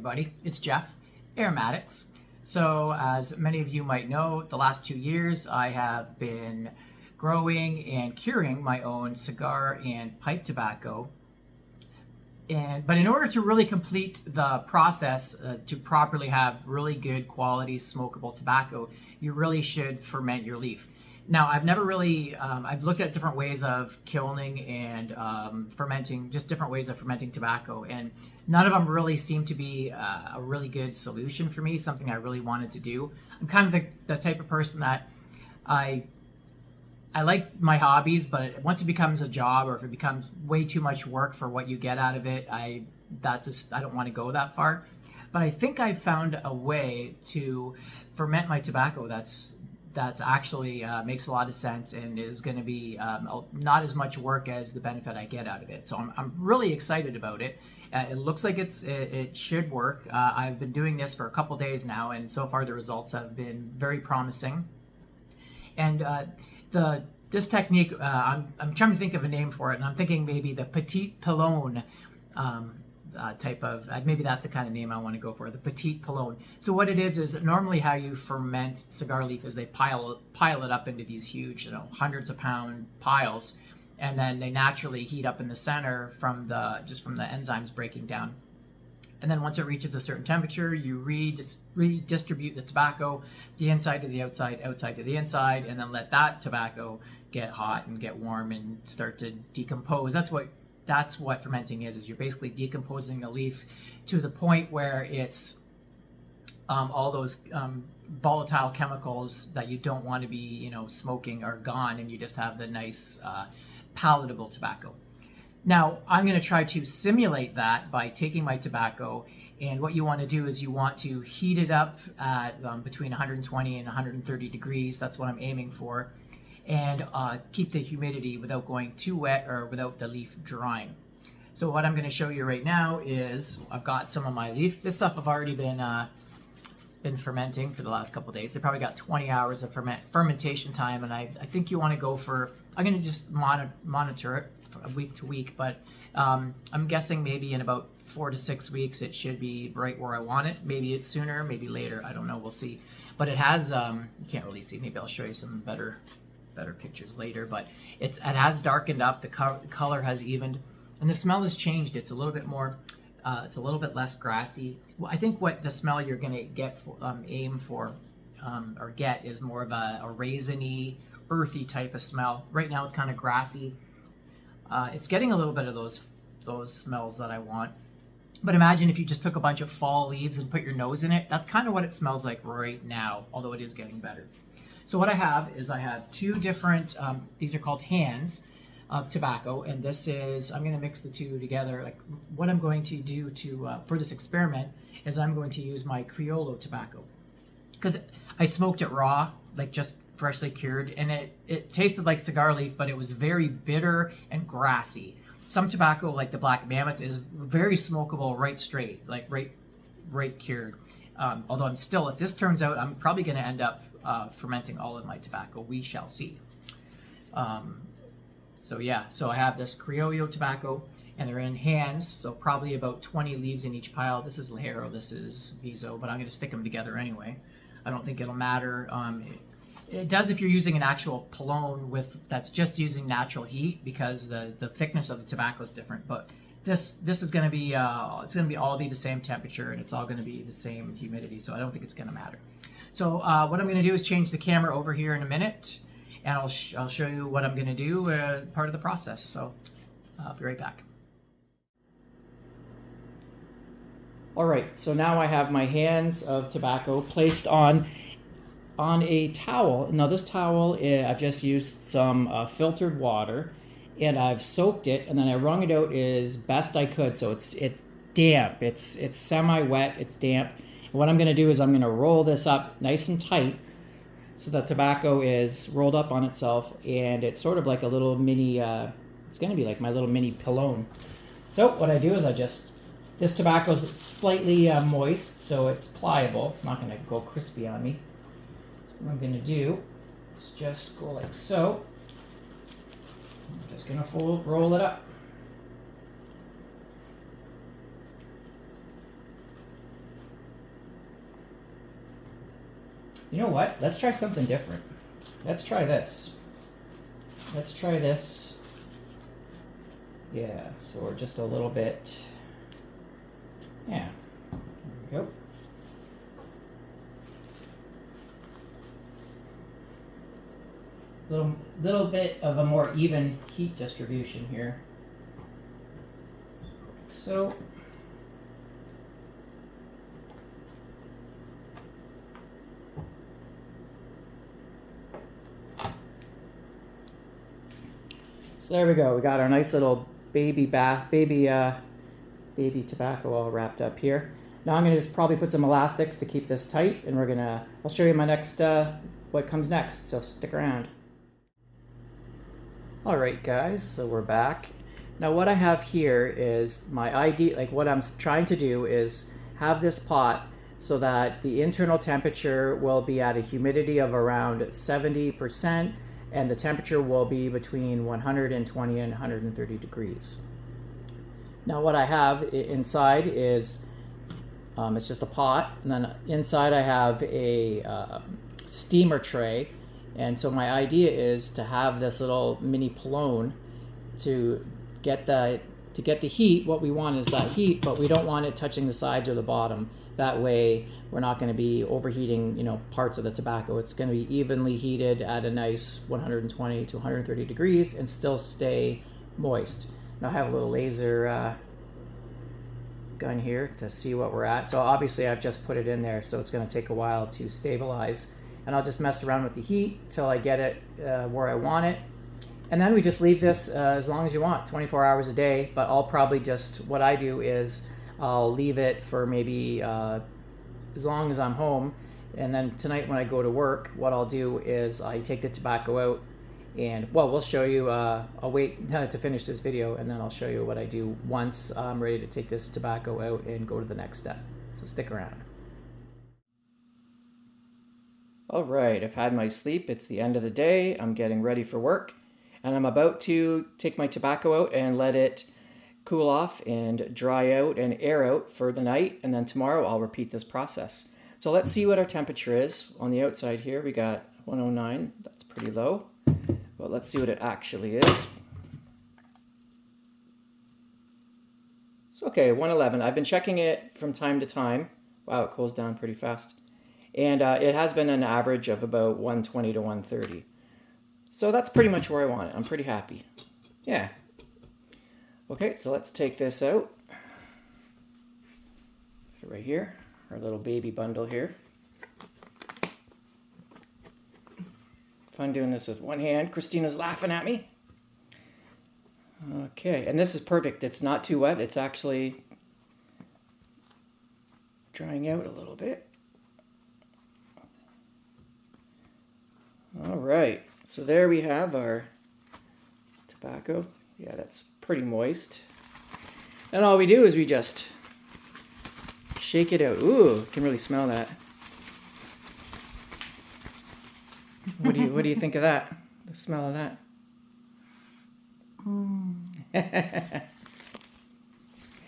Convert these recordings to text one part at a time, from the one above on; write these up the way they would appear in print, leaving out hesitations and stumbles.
everybody, it's Jeff, Aromatics. So as many of you might know, the last 2 years I have been growing and curing my own cigar and pipe tobacco. But in order to really complete the process to properly have really good quality smokable tobacco, you really should ferment your leaf. Now, I've never really, I've looked at different ways of kilning and fermenting, just different ways of fermenting tobacco, and none of them really seem to be a really good solution for me, something I really wanted to do. I'm kind of the type of person that I like my hobbies, but once it becomes a job or if it becomes way too much work for what you get out of it, I don't want to go that far. But I think I found a way to ferment my tobacco that's actually makes a lot of sense and is going to be not as much work as the benefit I get out of it. So I'm really excited about it. It looks like it should work. I've been doing this for a couple days now, and so far the results have been very promising. And this technique, I'm trying to think of a name for it, and I'm thinking maybe the Petite Pilon type of, maybe that's the kind of name I want to go for, the Petite Pilon. So what it is normally how you ferment cigar leaf is they pile it up into these huge, hundreds of pound piles, and then they naturally heat up in the center from the enzymes breaking down. And then once it reaches a certain temperature, you redistribute the tobacco, the inside to the outside, outside to the inside, and then let that tobacco get hot and get warm and start to decompose. That's what fermenting is you're basically decomposing the leaf to the point where it's all those volatile chemicals that you don't want to be, smoking are gone, and you just have the nice palatable tobacco. Now, I'm going to try to simulate that by taking my tobacco, and what you want to do is you want to heat it up at between 120 and 130 degrees. That's what I'm aiming for, and keep the humidity without going too wet or without the leaf drying. So what I'm going to show you right now is I've got some of my leaf. This stuff I've already been fermenting for the last couple of days. I probably got 20 hours of fermentation time, and I think you want to go for, I'm going to just monitor it week to week, but I'm guessing maybe in about 4 to 6 weeks it should be right where I want it. Maybe it's sooner, maybe later, I don't know, we'll see. But it has, you can't really see, maybe I'll show you some better pictures later, but it has darkened up, the color has evened, and the smell has changed. It's a little bit more, it's a little bit less grassy. Well, I think what the smell you're going to get aim for or get is more of a raisiny, earthy type of smell. Right now it's kind of grassy. It's getting a little bit of those smells that I want. But imagine if you just took a bunch of fall leaves and put your nose in it. That's kind of what it smells like right now, although it is getting better. So what I have is I have two different, these are called hands of tobacco, and this is, I'm going to mix the two together. Like what I'm going to do for this experiment is I'm going to use my Criollo tobacco, because I smoked it raw, like just freshly cured, and it tasted like cigar leaf, but it was very bitter and grassy. Some tobacco, like the Black Mammoth, is very smokable right straight, like right cured. Although if this turns out, I'm probably going to end up fermenting all of my tobacco. We shall see. So I have this Criollo tobacco, and they're in hands, so probably about 20 leaves in each pile. This is Ligero, this is Viso, but I'm going to stick them together anyway. I don't think it'll matter. It does if you're using an actual Pilon that's just using natural heat, because the thickness of the tobacco is different. But this is going to be it's going to all be the same temperature, and it's all going to be the same humidity, so I don't think it's going to matter. So what I'm going to do is change the camera over here in a minute, and I'll show you what I'm going to do part of the process. So I'll be right back. All right, so now I have my hands of tobacco placed on a towel. Now this towel, I've just used some filtered water, and I've soaked it, and then I wrung it out as best I could. So it's damp, it's semi-wet, it's damp. And what I'm going to do is I'm going to roll this up nice and tight so the tobacco is rolled up on itself, and it's sort of like a little mini, it's going to be like my little mini Pilon. So what I do is this tobacco is slightly moist, so it's pliable. It's not going to go crispy on me. What I'm going to do is just go like so. I'm just going to roll it up. You know what? Let's try something different. Let's try this. Let's try this. Yeah, so we're just a little bit. Yeah, there we go. Little bit of a more even heat distribution here. So there we go. We got our nice little baby tobacco all wrapped up here. Now I'm gonna just probably put some elastics to keep this tight, and I'll show you my next what comes next. So stick around. All right, guys. So we're back. Now what I have here is my idea. Like what I'm trying to do is have this pot so that the internal temperature will be at a humidity of around 70%. And the temperature will be between 120 and 130 degrees. Now what I have inside is, it's just a pot, and then inside I have a steamer tray. And so my idea is to have this little mini pylon to get the heat. What we want is that heat, but we don't want it touching the sides or the bottom. That way we're not going to be overheating, parts of the tobacco. It's going to be evenly heated at a nice 120 to 130 degrees and still stay moist. Now I have a little laser gun here to see what we're at. So obviously I've just put it in there, so it's going to take a while to stabilize. And I'll just mess around with the heat till I get it where I want it. And then we just leave this as long as you want, 24 hours a day. But I'll probably what I do is I'll leave it for maybe as long as I'm home. And then tonight when I go to work, what I'll do is I take the tobacco out and, well, we'll show you, I'll wait to finish this video and then I'll show you what I do once I'm ready to take this tobacco out and go to the next step. So stick around. All right, I've had my sleep. It's the end of the day. I'm getting ready for work and I'm about to take my tobacco out and let it cool off and dry out and air out for the night, and then tomorrow I'll repeat this process. So let's see what our temperature is. On the outside here we got 109. That's pretty low, but let's see what it actually is. So okay, 111. I've been checking it from time to time. Wow, it cools down pretty fast, and it has been an average of about 120 to 130. So that's pretty much where I want it. I'm pretty happy. Yeah. Okay, so let's take this out. Right here, our little baby bundle here. Fun doing this with one hand. Christina's laughing at me. Okay, and this is perfect. It's not too wet. It's actually drying out a little bit. All right, so there we have our tobacco. Yeah, that's pretty moist. And all we do is we just shake it out. Ooh, you can really smell that. What do you think of that? The smell of that?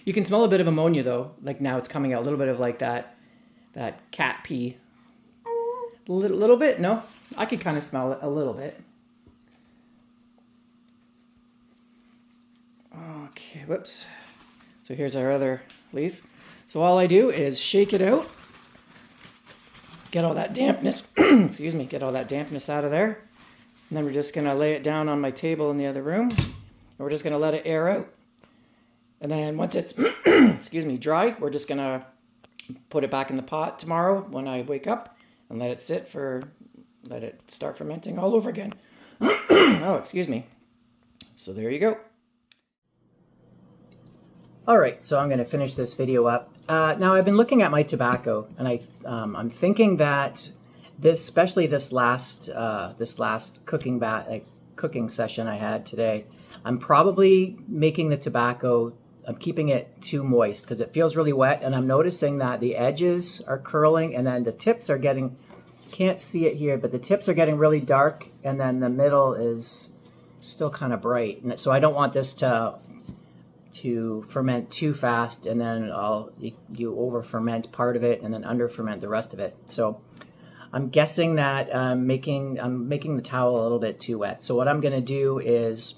You can smell a bit of ammonia though. Like now it's coming out a little bit of like that cat pee. Little bit, no? I could kind of smell it a little bit. Okay, whoops. So here's our other leaf. So all I do is shake it out, get all that dampness, excuse me, get all that dampness out of there. And then we're just gonna lay it down on my table in the other room. And we're just gonna let it air out. And then once it's, excuse me, dry, we're just gonna put it back in the pot tomorrow when I wake up and let it start fermenting all over again. Oh, excuse me. So there you go. All right, so I'm going to finish this video up. Now I've been looking at my tobacco, and I'm thinking that especially this last cooking session I had today, I'm probably making the tobacco. I'm keeping it too moist because it feels really wet, and I'm noticing that the edges are curling, and then the tips are getting. Can't see it here, but the tips are getting really dark, and then the middle is still kind of bright. And so I don't want this to ferment too fast, and then you over ferment part of it and then under ferment the rest of it. So I'm guessing that I'm making the towel a little bit too wet. So what I'm going to do is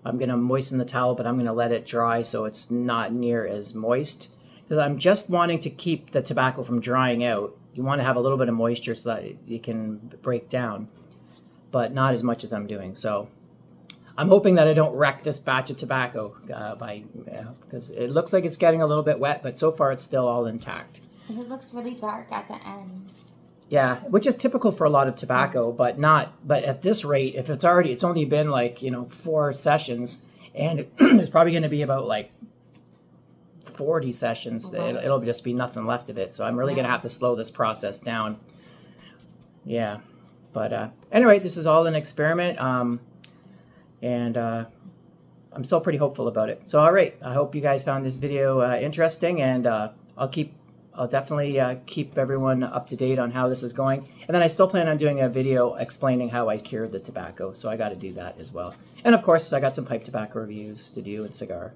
I'm going to moisten the towel, but I'm going to let it dry so it's not near as moist. Because I'm just wanting to keep the tobacco from drying out. You want to have a little bit of moisture so that it can break down, but not as much as I'm doing. So I'm hoping that I don't wreck this batch of tobacco because it looks like it's getting a little bit wet, but so far it's still all intact. Because it looks really dark at the ends. Yeah, which is typical for a lot of tobacco, but at this rate, if it's only been like, 4 sessions, and there's probably going to be about like 40 sessions, it'll just be nothing left of it. So I'm really going to have to slow this process down. Yeah, but anyway, this is all an experiment, and I'm still pretty hopeful about it. So all right, I hope you guys found this video interesting, and I'll definitely keep everyone up to date on how this is going. And then I still plan on doing a video explaining how I cured the tobacco, so I got to do that as well. And of course, I got some pipe tobacco reviews to do and cigar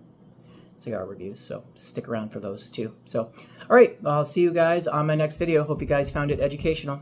reviews, so stick around for those too. So, all right, I'll see you guys on my next video. Hope you guys found it educational.